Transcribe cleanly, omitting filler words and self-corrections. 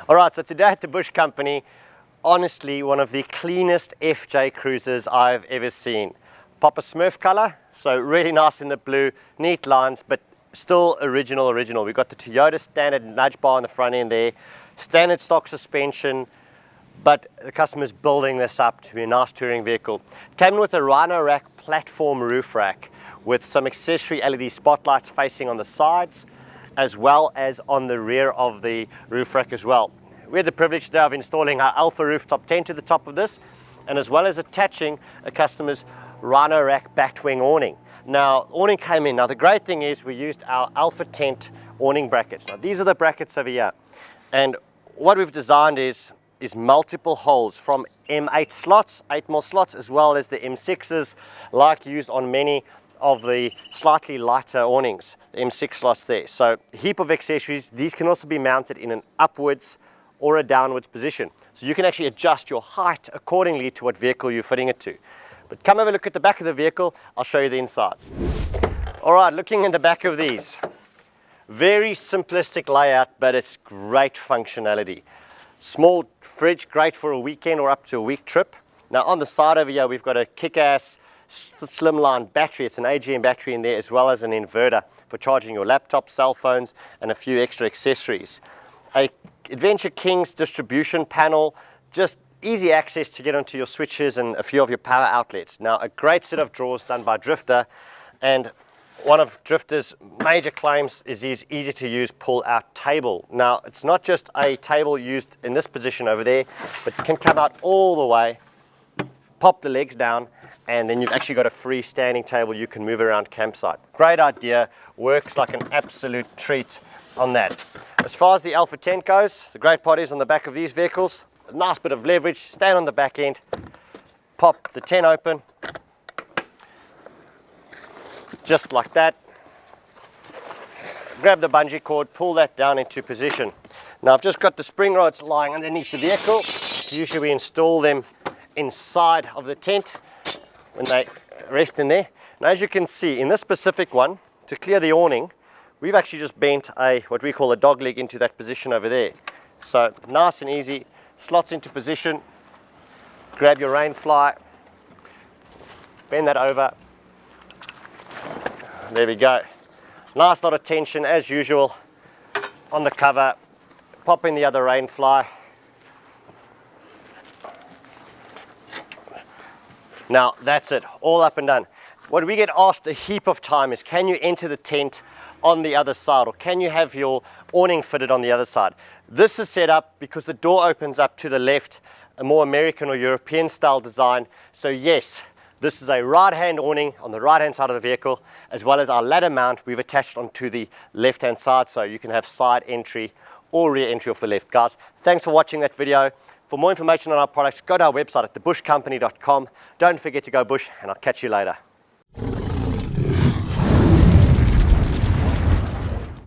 All right, so today at the Bush Company, honestly, one of the cleanest FJ cruisers I've ever seen. Pop a Smurf color, so really nice in the blue, neat lines, but still original. We've got the Toyota standard nudge bar on the front end there, standard stock suspension, but the customer's building this up to be a nice touring vehicle. Came with a Rhino Rack platform roof rack with some accessory LED spotlights facing on the sides, as well as on the rear of the roof rack as well. We had the privilege today of installing our Alpha rooftop tent to the top of this, and as well as attaching a customer's Rhino Rack batwing awning. Now, awning came in. Now, the great thing is we used our Alpha tent awning brackets. Now, these are the brackets over here. And what we've designed is multiple holes from M8 slots, 8mm slots, as well as the M6s, like used on many of the slightly lighter awnings, the M6 slots there. So a heap of accessories. These can also be mounted in an upwards or a downwards position. So you can actually adjust your height accordingly to what vehicle you're fitting it to. But come have a look at the back of the vehicle, I'll show you the insides. All right, looking in the back of these. Very simplistic layout, but it's great functionality. Small fridge, great for a weekend or up to a week trip. Now on the side over here, we've got a kick-ass slimline battery. It's an AGM battery in there, as well as an inverter for charging your laptop, cell phones, and a few extra accessories. A Adventure Kings distribution panel, just easy access to get onto your switches and a few of your power outlets. Now, a great set of drawers done by Drifter, and one of Drifter's major claims is his easy to use pull out table. Now, it's not just a table used in this position over there, but it can come out all the way, pop the legs down, and then you've actually got a freestanding table you can move around campsite. Great idea, works like an absolute treat on that. As far as the Alpha tent goes, the great part is on the back of these vehicles, a nice bit of leverage, stand on the back end, pop the tent open, just like that. Grab the bungee cord, pull that down into position. Now I've just got the spring rods lying underneath the vehicle. Usually we install them inside of the tent when they rest in there. Now as you can see, in this specific one, to clear the awning, we've actually just bent what we call a dog leg into that position over there. So nice and easy, slots into position, grab your rain fly, bend that over, there we go. Nice lot of tension as usual on the cover, pop in the other rain fly. Now that's it, all up and done. What we get asked a heap of time is, can you enter the tent on the other side, or can you have your awning fitted on the other side? This is set up because the door opens up to the left, a more American or European style design. So yes, this is a right-hand awning on the right-hand side of the vehicle, as well as our ladder mount we've attached onto the left-hand side, so you can have side entry or rear entry off the left. Guys, thanks for watching that video. For more information on our products, go to our website at thebushcompany.com. Don't forget to go bush, and I'll catch you later.